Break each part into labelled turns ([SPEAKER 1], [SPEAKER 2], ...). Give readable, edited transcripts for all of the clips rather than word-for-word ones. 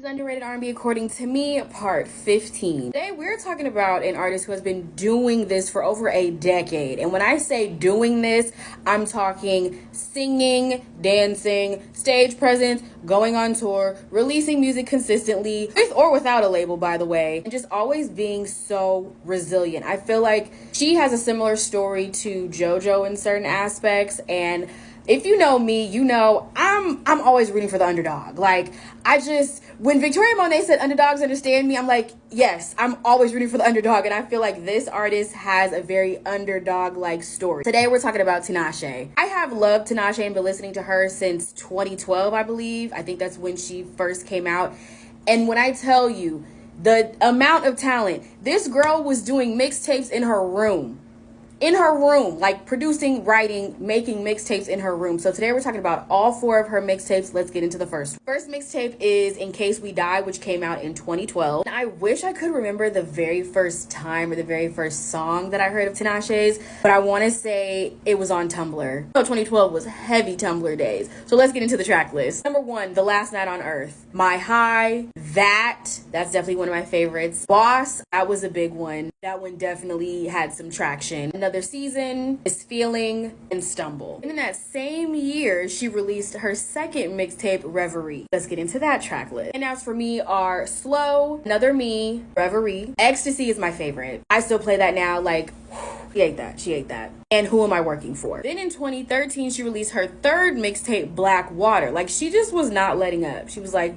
[SPEAKER 1] Underrated R&B according to me, part 15. Today we're talking about an artist who has been doing this for over a decade. And when I say doing this, I'm talking singing, dancing, stage presence, going on tour, releasing music consistently, with or without a label, by the way, and just always being so resilient. I feel like she has a similar story to JoJo in certain aspects, and if you know me, you know I'm always rooting for the underdog. Like, when Victoria Monet said underdogs understand me, I'm like, yes, I'm always rooting for the underdog. And I feel like this artist has a very underdog-like story. Today, we're talking about Tinashe. I have loved Tinashe and been listening to her since 2012, I believe. I think that's when she first came out. And when I tell you the amount of talent, this girl was doing mixtapes in her room. Like producing, writing, making mixtapes in her room. So today we're talking about all 4 of her mixtapes. Let's get into the first. First mixtape is In Case We Die, which came out in 2012. And I wish I could remember the very first time or the very first song that I heard of Tinashe's, but I want to say it was on Tumblr. So 2012 was heavy Tumblr days. So let's get into the track list. Number 1, The Last Night on Earth. My High, that's definitely one of my favorites. Boss, that was a big one. That one definitely had some traction. Another Season, Is Feeling, and Stumble. And in that same year, she released her second mixtape, Reverie. Let's get into that track list. And as for me are Slow, Another Me, Reverie. Ecstasy is my favorite. I still play that now, like, she ate that. And Who Am I Working For? Then in 2013, she released her third mixtape, Black Water. Like, she just was not letting up. She was like,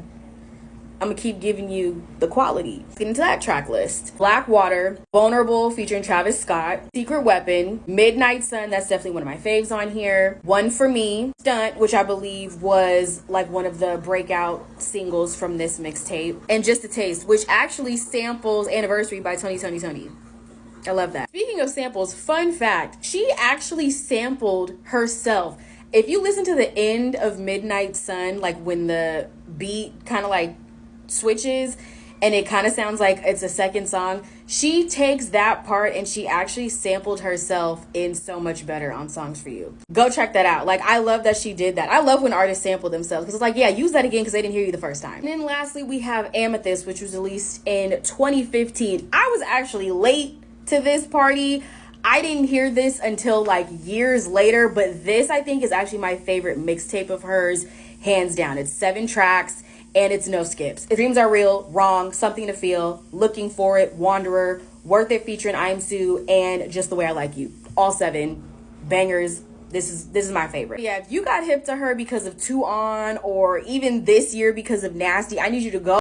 [SPEAKER 1] I'm gonna keep giving you the quality. Let's get into that track list. Black Water, Vulnerable featuring Travis Scott, Secret Weapon, Midnight Sun, that's definitely one of my faves on here. One For Me, Stunt, which I believe was like one of the breakout singles from this mixtape, and Just a Taste, which actually samples Anniversary by Tony. I love that. Speaking of samples, fun fact, she actually sampled herself. If you listen to the end of Midnight Sun, like when the beat kind of like switches and it kind of sounds like it's a second song, she takes that part and she actually sampled herself in So Much Better on Songs For You. Go check that out. Like, I love that she did that. I love when artists sample themselves because it's like, yeah, use that again because they didn't hear you the first time. And then lastly, we have Amethyst, which was released in 2015. I was actually late to this party. I didn't hear this until like years later, but this I think is actually my favorite mixtape of hers, hands down. It's 7 tracks and it's no skips. Dreams Are Real, Wrong, Something to Feel, Looking For It, Wanderer, Worth It featuring I Am Sue, and Just the Way I Like You. All 7 bangers. This is my favorite. Yeah, if you got hip to her because of 2 On or even this year because of Nasty, I need you to go